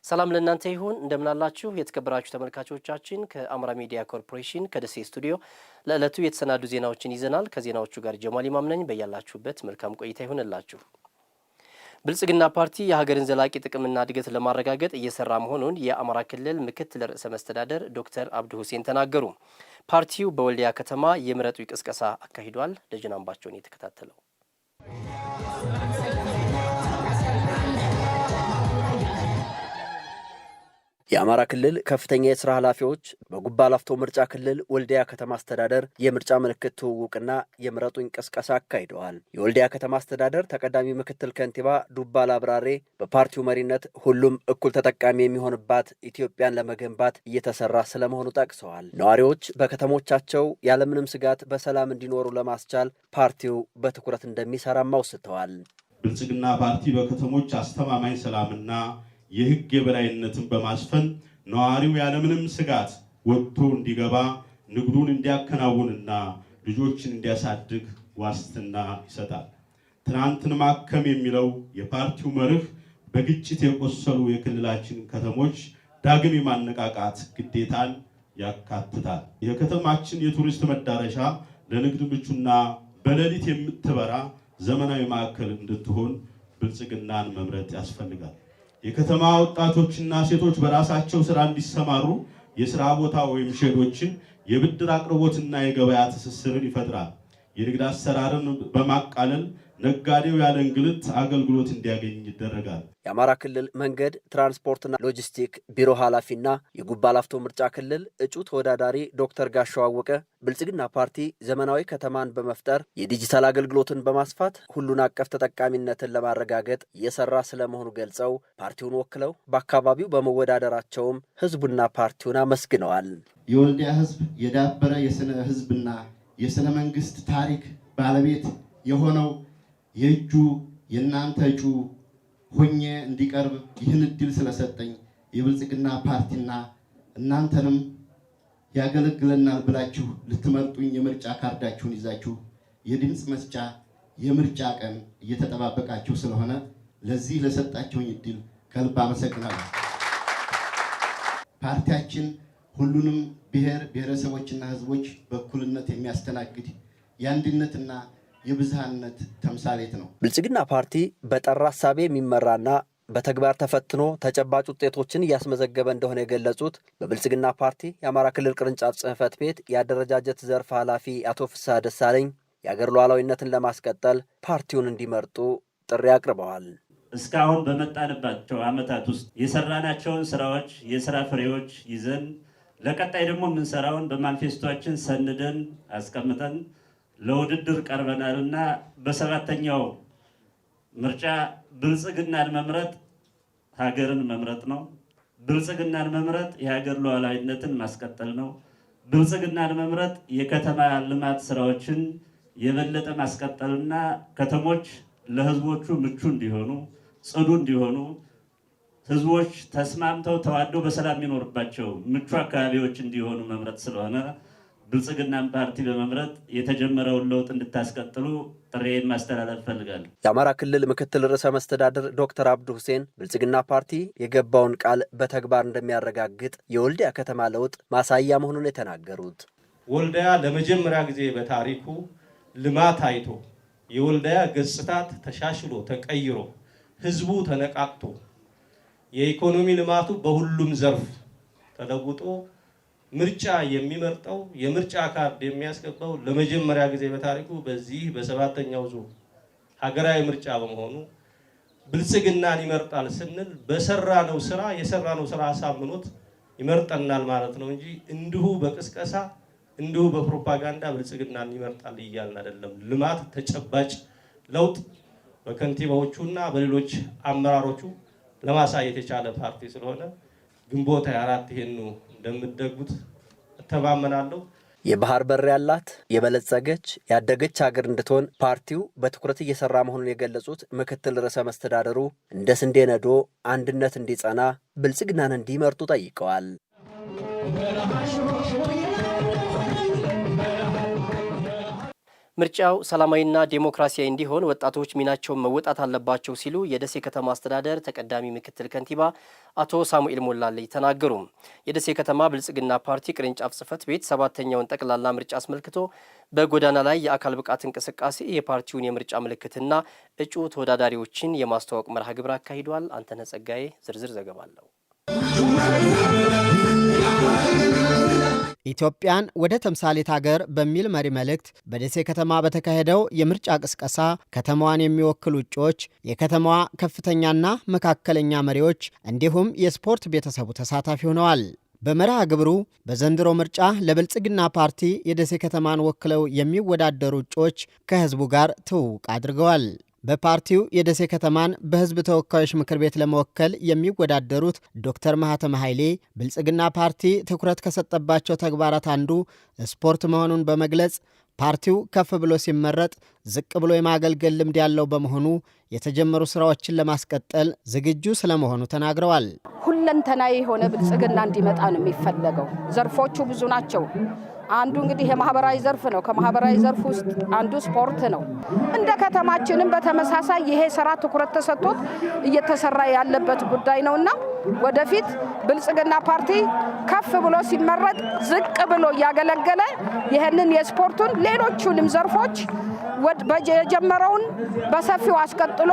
ሰላም ለእናንተ ይሁን እንደምናላችሁ የተከበራችሁ ተመልካቾቻችን ከአማራ ሚዲያ ኮርፖሬሽን ከደሴ ስቱዲዮ ለዕለቱ የተሰናዱ ዜናዎችን ይዘናል። ከዜናዎቹ ጋር ጀማል ኢማም ነኝ። በያላችሁበት መልካም ቆይታ ይሁንላችሁ። ብልጽግና ፓርቲ የሀገርን ዘላቂ ጥቅምና እድገት ለማረጋገጥ እየሰራ መሆኑን የአማራ ክልል ምክትል ርዕሰ መስተዳደር ዶክተር አብዱ ሁሴን ተናገሩ። ፓርቲው በወልዲያ ከተማ የምረጡ ቅስቀሳ አካሂዷል። ደጀን አምባቸውን የተከታተለው የአማራ ክልል ከፍተኛ የሥራ ኃላፊዎች በጉባ ላፍቶ ምርጫ ክልል ወልዲያ ከተማ አስተዳደር የምርጫ ምልክት ትውውቅና የምረጡኝ ቅስቀሳ አካሂደዋል። የወልዲያ ከተማ አስተዳደር ተቀዳሚ ምክትል ከንቲባ ዱባል አብራሬ በፓርቲው መሪነት ሁሉም እኩል ተጠቃሚ የሚሆንባት ኢትዮጵያን ለመገንባት እየተሰራ ስለመሆኑ ጠቅሰዋል። ነዋሪዎች በከተሞቻቸው ያለምንም ስጋት በሰላም እንዲኖሩ ለማስቻል ፓርቲው በትኩረት እንደሚሰራም አውስተዋል። ብልጽግና ፓርቲ በከተሞች አስተማማኝ ሰላምና የሕግ የበላይነትን በማስፈን ነዋሪው ያለምንም ስጋት ወጥቶ እንዲገባ ንግዱን እንዲያከናውንና ልጆችን እንዲያሳድግ ዋስትና ይሰጣል። ትናንትን ማከም የሚለው የፓርቲው መርህ በግጭት የቆሰሉ የክልላችን ከተሞች ዳግም የማነቃቃት ግዴታን ያካትታል። የከተማችን የቱሪስት መዳረሻ ለንግድ ምቹና በሌሊት የምትበራ ዘመናዊ ማዕከል እንድትሆን ብልጽግናን መምረጥ ያስፈልጋል። የከተማ ወጣቶችና ሴቶች በራሳቸው ስራ እንዲሰማሩ የስራ ቦታ ወይም ሼዶችን የብድር አቅርቦትና የገበያ ትስስርን ይፈጥራል። የንግድ አሰራርን በማቃለል ነጋዴው ያለ እንግልት አገልግሎት እንዲያገኝ ይደረጋል። የአማራ ክልል መንገድ ትራንስፖርትና ሎጂስቲክ ቢሮ ኃላፊና የጉባ ላፍቶ ምርጫ ክልል እጩ ተወዳዳሪ ዶክተር ጋሻው አወቀ ብልጽግና ፓርቲ ዘመናዊ ከተማን በመፍጠር የዲጂታል አገልግሎትን በማስፋት ሁሉን አቀፍ ተጠቃሚነትን ለማረጋገጥ እየሰራ ስለመሆኑ ገልጸው ፓርቲውን ወክለው በአካባቢው በመወዳደራቸውም ህዝቡና ፓርቲውን አመስግነዋል። የወልዲያ ህዝብ የዳበረ የስነ ህዝብና የስነ መንግስት ታሪክ ባለቤት የሆነው የእጁ የእናንተ እጩ ሆኜ እንዲቀርብ ይህን እድል ስለሰጠኝ የብልጽግና ፓርቲና እናንተንም ያገለግለናል ብላችሁ ልትመርጡኝ የምርጫ ካርዳችሁን ይዛችሁ የድምፅ መስጫ የምርጫ ቀን እየተጠባበቃችሁ ስለሆነ ለዚህ ለሰጣችሁኝ እድል ከልብ አመሰግናለሁ። ፓርቲያችን ሁሉንም ብሔር ብሔረሰቦችና ህዝቦች በእኩልነት የሚያስተናግድ የአንድነትና የብዝሃነት ተምሳሌት ነው። ብልጽግና ፓርቲ በጠራ ሐሳብ የሚመራና በተግባር ተፈትኖ ተጨባጭ ውጤቶችን እያስመዘገበ እንደሆነ የገለጹት በብልጽግና ፓርቲ የአማራ ክልል ቅርንጫፍ ጽሕፈት ቤት የአደረጃጀት ዘርፍ ኃላፊ አቶ ፍስሐ ደሳለኝ የአገር ሉዓላዊነትን ለማስቀጠል ፓርቲውን እንዲመርጡ ጥሪ አቅርበዋል። እስካሁን በመጣንባቸው ዓመታት ውስጥ የሰራናቸውን ስራዎች የስራ ፍሬዎች ይዘን ለቀጣይ ደግሞ የምንሰራውን በማኒፌስቶችን ሰንደን አስቀምጠን ለውድድር ቀርበናልና በሰባተኛው ምርጫ ብልጽግናን መምረጥ ሀገርን መምረጥ ነው። ብልጽግናን መምረጥ የሀገር ሉዓላዊነትን ማስቀጠል ነው። ብልጽግናን መምረጥ የከተማ ልማት ስራዎችን የበለጠ ማስቀጠልና ከተሞች ለህዝቦቹ ምቹ እንዲሆኑ፣ ጽዱ እንዲሆኑ፣ ህዝቦች ተስማምተው ተዋደው በሰላም የሚኖርባቸው ምቹ አካባቢዎች እንዲሆኑ መምረጥ ስለሆነ ብልጽግናን ፓርቲ በመምረጥ የተጀመረውን ለውጥ እንድታስቀጥሉ ጥሪዬን ማስተላለፍ ፈልጋለሁ። የአማራ ክልል ምክትል ርዕሰ መስተዳድር ዶክተር አብዱ ሁሴን ብልጽግና ፓርቲ የገባውን ቃል በተግባር እንደሚያረጋግጥ የወልዲያ ከተማ ለውጥ ማሳያ መሆኑን የተናገሩት ወልዲያ ለመጀመሪያ ጊዜ በታሪኩ ልማት አይቶ የወልዲያ ገጽታ ተሻሽሎ ተቀይሮ ህዝቡ ተነቃቅቶ የኢኮኖሚ ልማቱ በሁሉም ዘርፍ ተለውጦ ምርጫ የሚመርጠው የምርጫ ካርድ የሚያስገባው ለመጀመሪያ ጊዜ በታሪኩ በዚህ በሰባተኛው ዙር ሀገራዊ ምርጫ በመሆኑ ብልጽግናን ይመርጣል ስንል የሰራነው ስራ አሳምኖት ይመርጠናል ማለት ነው እንጂ እንዲሁ በቅስቀሳ እንዲሁ በፕሮፓጋንዳ ብልጽግናን ይመርጣል እያልን አይደለም። ልማት ተጨባጭ ለውጥ በከንቲባዎቹና በሌሎች አመራሮቹ ለማሳየት የቻለ ፓርቲ ስለሆነ ግንቦት 24 ይሄን እንደምትደግፉት እተማመናለሁ። የባህር በር ያላት የበለጸገች ያደገች ሀገር እንድትሆን ፓርቲው በትኩረት እየሰራ መሆኑን የገለጹት ምክትል ርዕሰ መስተዳደሩ እንደ ስንዴ ነዶ አንድነት እንዲጸና ብልጽግናን እንዲመርጡ ጠይቀዋል። ምርጫው ሰላማዊና ዴሞክራሲያዊ እንዲሆን ወጣቶች ሚናቸውን መወጣት አለባቸው ሲሉ የደሴ ከተማ አስተዳደር ተቀዳሚ ምክትል ከንቲባ አቶ ሳሙኤል ሞላለኝ ተናገሩ። የደሴ ከተማ ብልጽግና ፓርቲ ቅርንጫፍ ጽሕፈት ቤት 7ኛውን ጠቅላላ ምርጫ አስመልክቶ በጎዳና ላይ የአካል ብቃት እንቅስቃሴ የፓርቲውን የምርጫ ምልክትና እጩ ተወዳዳሪዎችን የማስተዋወቅ መርሃ ግብር አካሂዷል። አንተነህ ጸጋዬ ዝርዝር ዘገባ አለው። ኢትዮጵያን ወደ ተምሳሌት ሀገር በሚል መሪ መልእክት በደሴ ከተማ በተካሄደው የምርጫ ቅስቀሳ ከተማዋን የሚወክሉ እጩዎች፣ የከተማዋ ከፍተኛና መካከለኛ መሪዎች እንዲሁም የስፖርት ቤተሰቡ ተሳታፊ ሆነዋል። በመርሃ ግብሩ በዘንድሮ ምርጫ ለብልጽግና ፓርቲ የደሴ ከተማን ወክለው የሚወዳደሩ እጩዎች ከህዝቡ ጋር ትውውቅ አድርገዋል። በፓርቲው የደሴ ከተማን በህዝብ ተወካዮች ምክር ቤት ለመወከል የሚወዳደሩት ዶክተር ማህተመ ኃይሌ ብልጽግና ፓርቲ ትኩረት ከሰጠባቸው ተግባራት አንዱ ስፖርት መሆኑን በመግለጽ ፓርቲው ከፍ ብሎ ሲመረጥ ዝቅ ብሎ የማገልገል ልምድ ያለው በመሆኑ የተጀመሩ ስራዎችን ለማስቀጠል ዝግጁ ስለመሆኑ ተናግረዋል። ሁለንተናዊ የሆነ ብልጽግና እንዲመጣ ነው የሚፈለገው። ዘርፎቹ ብዙ ናቸው። አንዱ እንግዲህ የማህበራዊ ዘርፍ ነው። ከማህበራዊ ዘርፍ ውስጥ አንዱ ስፖርት ነው። እንደ ከተማችንም በተመሳሳይ ይሄ ስራ ትኩረት ተሰጥቶት እየተሰራ ያለበት ጉዳይ ነውና ወደፊት ብልጽግና ፓርቲ ከፍ ብሎ ሲመረጥ ዝቅ ብሎ እያገለገለ ይህንን የስፖርቱን ሌሎቹንም ዘርፎች የጀመረውን በሰፊው አስቀጥሎ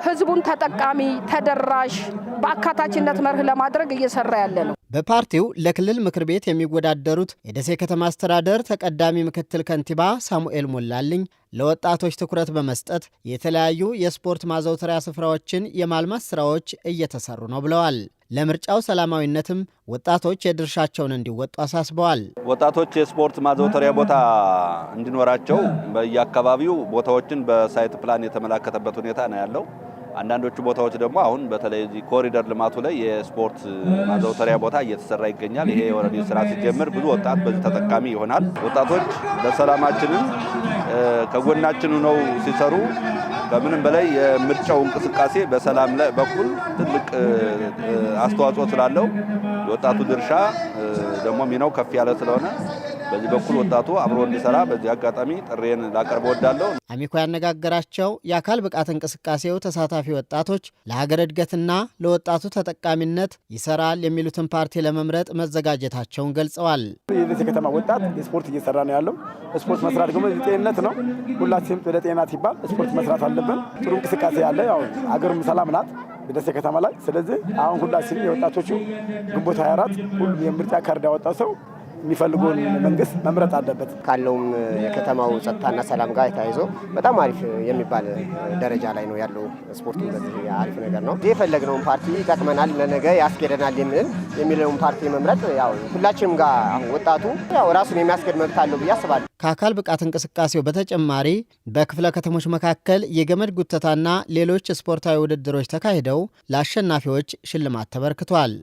ህዝቡን ተጠቃሚ ተደራሽ በአካታችነት መርህ ለማድረግ እየሰራ ያለ ነው። በፓርቲው ለክልል ምክር ቤት የሚወዳደሩት የደሴ ከተማ አስተዳደር ተቀዳሚ ምክትል ከንቲባ ሳሙኤል ሞላለኝ ለወጣቶች ትኩረት በመስጠት የተለያዩ የስፖርት ማዘውተሪያ ስፍራዎችን የማልማት ስራዎች እየተሰሩ ነው ብለዋል። ለምርጫው ሰላማዊነትም ወጣቶች የድርሻቸውን እንዲወጡ አሳስበዋል። ወጣቶች የስፖርት ማዘውተሪያ ቦታ እንዲኖራቸው በየአካባቢው ቦታዎችን በሳይት ፕላን የተመላከተበት ሁኔታ ነው ያለው። አንዳንዶቹ ቦታዎች ደግሞ አሁን በተለይ ኮሪደር ልማቱ ላይ የስፖርት ማዘውተሪያ ቦታ እየተሰራ ይገኛል። ይሄ ወረዲ ስራ ሲጀምር ብዙ ወጣት በዚህ ተጠቃሚ ይሆናል። ወጣቶች ለሰላማችንን ከጎናችን ነው ሲሰሩ ከምንም በላይ የምርጫው እንቅስቃሴ በሰላም ላይ በኩል ትልቅ አስተዋጽኦ ስላለው የወጣቱ ድርሻ ደግሞ ሚናው ከፍ ያለ ስለሆነ በዚህ በኩል ወጣቱ አብሮ እንዲሰራ በዚህ አጋጣሚ ጥሬን ላቀርብ ወዳለሁ። አሚኮ ያነጋገራቸው የአካል ብቃት እንቅስቃሴው ተሳታፊ ወጣቶች ለሀገር እድገትና ለወጣቱ ተጠቃሚነት ይሰራል የሚሉትን ፓርቲ ለመምረጥ መዘጋጀታቸውን ገልጸዋል። የደሴ ከተማ ወጣት ስፖርት እየሰራ ነው ያለው። ስፖርት መስራት ደግሞ ጤንነት ነው። ሁላችንም ለጤና ሲባል ስፖርት መስራት አለብን። ጥሩ እንቅስቃሴ ያለ ያው ሀገሩም ሰላም ናት በደሴ ከተማ ላይ። ስለዚህ አሁን ሁላችንም የወጣቶቹ ግንቦት 24 ሁሉም የምርጫ ካርድ ያወጣ ሰው የሚፈልገውን መንግስት መምረጥ አለበት። ካለውም የከተማው ጸጥታና ሰላም ጋር ተያይዞ በጣም አሪፍ የሚባል ደረጃ ላይ ነው ያለው። ስፖርቱ በዚህ አሪፍ ነገር ነው። የፈለግነውን ፓርቲ ይጠቅመናል፣ ለነገ ያስኬደናል የሚለውን ፓርቲ መምረጥ ያው ሁላችንም ጋር አሁን ወጣቱ ያው ራሱን የሚያስኬድ መብት አለው ብዬ አስባለሁ። ከአካል ብቃት እንቅስቃሴው በተጨማሪ በክፍለ ከተሞች መካከል የገመድ ጉተታና ሌሎች ስፖርታዊ ውድድሮች ተካሂደው ለአሸናፊዎች ሽልማት ተበርክቷል።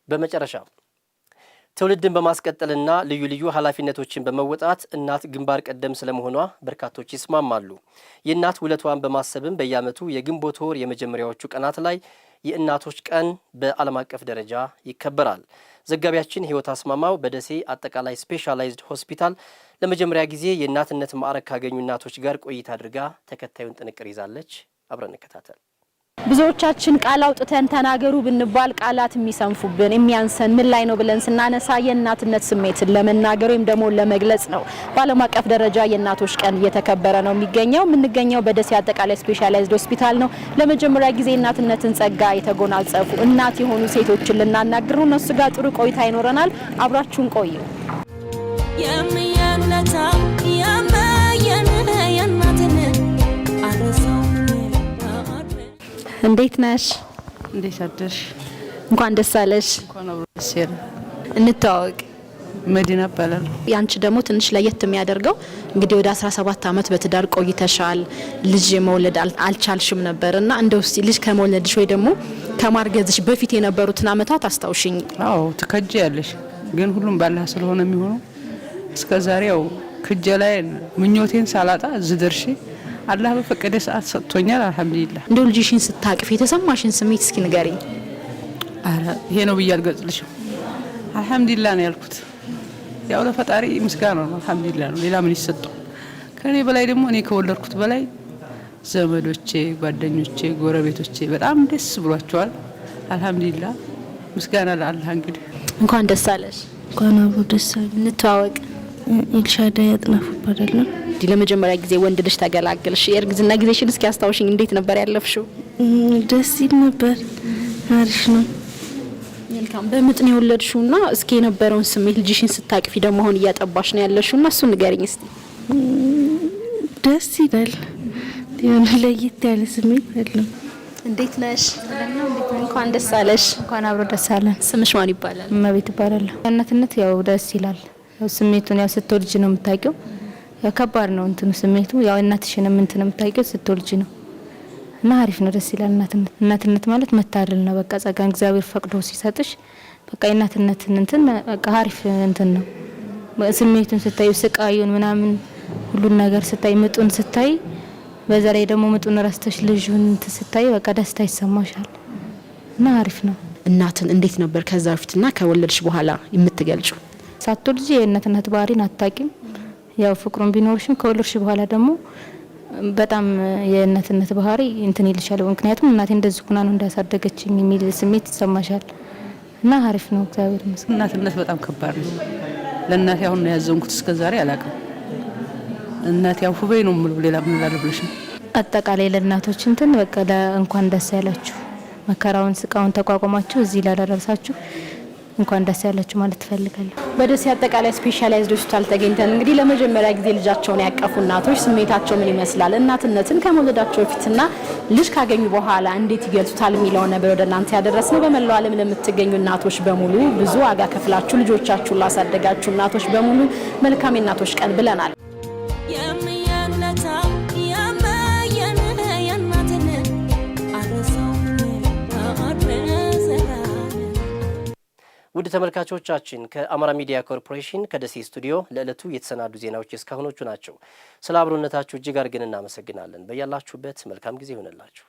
በመጨረሻ ትውልድን በማስቀጠልና ልዩ ልዩ ኃላፊነቶችን በመወጣት እናት ግንባር ቀደም ስለመሆኗ በርካቶች ይስማማሉ። የእናት ውለቷን በማሰብም በየዓመቱ የግንቦት ወር የመጀመሪያዎቹ ቀናት ላይ የእናቶች ቀን በዓለም አቀፍ ደረጃ ይከበራል። ዘጋቢያችን ህይወት አስማማው በደሴ አጠቃላይ ስፔሻላይዝድ ሆስፒታል ለመጀመሪያ ጊዜ የእናትነት ማዕረግ ካገኙ እናቶች ጋር ቆይታ አድርጋ ተከታዩን ጥንቅር ይዛለች። አብረን እንከታተል። ብዙዎቻችን ቃል አውጥተን ተናገሩ ብንባል ቃላት የሚሰንፉብን የሚያንሰን ምን ላይ ነው ብለን ስናነሳ የእናትነት ስሜትን ለመናገር ወይም ደግሞ ለመግለጽ ነው። በዓለም አቀፍ ደረጃ የእናቶች ቀን እየተከበረ ነው የሚገኘው። የምንገኘው በደሴ አጠቃላይ ስፔሻላይዝድ ሆስፒታል ነው። ለመጀመሪያ ጊዜ እናትነትን ጸጋ የተጎናጸፉ እናት የሆኑ ሴቶችን ልናናግሩ እነሱ ጋር ጥሩ ቆይታ ይኖረናል። አብራችሁን ቆዩ። እንዴት ነሽ? እንዴት አደርሽ? እንኳን ደስ አለሽ። እንኳን አብሮ ደስ ያለ። እንተዋወቅ። መዲና እባላለሁ። ያንቺ ደግሞ ትንሽ ለየት የሚያደርገው እንግዲህ ወደ 17 ዓመት በትዳር ቆይተሻል። ልጅ መውለድ አልቻልሽም ነበርና እንደው እስቲ ልጅ ከመውለድሽ ወይ ደግሞ ከማርገዝሽ በፊት የነበሩትን ዓመታት አስታውሽኝ። አዎ ትከጂያለሽ፣ ግን ሁሉም ባላህ ስለሆነ የሚሆነው እስከዛሬ ያው ክጀ ላይ ምኞቴን ሳላጣ እዚህ ደርሼ አላህ በፈቀደ ሰዓት ሰጥቶኛል። አልሐምዱሊላህ። እንደው ልጅሽን ስታቅፍ የተሰማሽን ስሜት እስኪ ንገሪኝ። አረ ይሄ ነው ብዬ አልገልጽልሽም። አልহামዱሊላህ ነው ያልኩት። ያው ለፈጣሪ ምስጋና ነው አልহামዱሊላህ ነው። ሌላ ምን ይሰጠው? ከኔ በላይ ደግሞ እኔ ከወለድኩት በላይ ዘመዶቼ፣ ጓደኞቼ፣ ጎረቤቶቼ በጣም ደስ ብሏቸዋል። አልহামዱሊላህ ምስጋና ለአላህ። እንግዲህ እንኳን ደስ አለሽ። እንኳን አብሮ ደስ አለን። እንተዋወቅ። ኤልሻዳይ አጥናፉ ይባላል። ለመጀመሪያ ጊዜ ወንድ ልጅ ተገላገልሽ። የእርግዝና ጊዜሽን እስኪ አስታውሽኝ፣ እንዴት ነበር ያለፍሽው? ደስ ይል ነበር። አሪፍ ነው። መልካም። በምጥ ነው የወለድሽውና እስኪ የነበረውን ስሜት ልጅሽን ስታቅፊ ደግሞ አሁን እያጠባሽ ነው ያለሽውና እሱ ንገሪኝ እስቲ። ደስ ይላል። ያን ለየት ያለ ስሜት አለው። እንዴት ነሽ? እንኳን ደስ አለሽ። እንኳን አብሮ ደስ አለን። ስምሽ ማን ይባላል? እመቤት ይባላል። እናትነት ያው ደስ ይላል። ያው ስሜቱን ያው ስትወልጂ ነው የምታውቂው። ያው ከባድ ነው እንትኑ ስሜቱ። ያው እናትሽንም እንትን የምታውቂው ስትወልጂ ነው እና አሪፍ ነው፣ ደስ ይላል። እናትነት ማለት መታደል ነው። በቃ ጸጋን እግዚአብሔር ፈቅዶ ሲሰጥሽ በቃ እናትነትን እንትን በቃ አሪፍ እንትን ነው። ስሜቱን ስታዩ ስቃዩን ምናምን ሁሉን ነገር ስታይ ምጡን ስታይ በዛ ላይ ደግሞ ምጡን ረስተሽ ልጁን ስታይ በቃ ደስታ ይሰማሻል እና አሪፍ ነው። እናትን እንዴት ነበር ከዛ በፊትና ከወለድሽ በኋላ የምትገልጪው? ሳትወልጂ የእናትነት ባህሪን አታቂም። ያው ፍቅሩን ቢኖርሽም ከወለድሽ በኋላ ደግሞ በጣም የእናትነት ባህሪ እንትን ይልሻል። ምክንያቱም እናቴ እንደዚህ ሆና ነው እንዳሳደገችኝ የሚል ስሜት ይሰማሻል እና አሪፍ ነው። እግዚአብሔር ይመስገን። እናትነት በጣም ከባድ ነው። ለእናቴ አሁን ነው ያዘንኩት፣ እስከዛሬ አላውቅም። እናቴ ያው ሁቤ ነው ሙሉ ሌላ ምን ላልብልሽ። አጠቃላይ ለእናቶች እንትን በቃ እንኳን ደስ ያላችሁ፣ መከራውን ስቃውን ተቋቁማችሁ እዚህ ላደረሳችሁ እንኳን ደስ ያላችሁ ማለት ፈልጋለሁ። በደሴ አጠቃላይ ስፔሻላይዝድ ሆስፒታል ተገኝተን እንግዲህ ለመጀመሪያ ጊዜ ልጃቸውን ያቀፉ እናቶች ስሜታቸው ምን ይመስላል፣ እናትነትን ከመውለዳቸው በፊትና ልጅ ካገኙ በኋላ እንዴት ይገልጹታል የሚለው ነበር ወደ እናንተ ያደረስነው። በመላው ዓለም ለምትገኙ እናቶች በሙሉ ብዙ ዋጋ ከፍላችሁ ልጆቻችሁን ላሳደጋችሁ እናቶች በሙሉ መልካም የእናቶች ቀን ብለናል። ውድ ተመልካቾቻችን ከአማራ ሚዲያ ኮርፖሬሽን ከደሴ ስቱዲዮ ለዕለቱ የተሰናዱ ዜናዎች እስካሁኖቹ ናቸው። ስለ አብሮነታችሁ እጅግ አድርገን እናመሰግናለን። በያላችሁበት መልካም ጊዜ ይሆንላችሁ።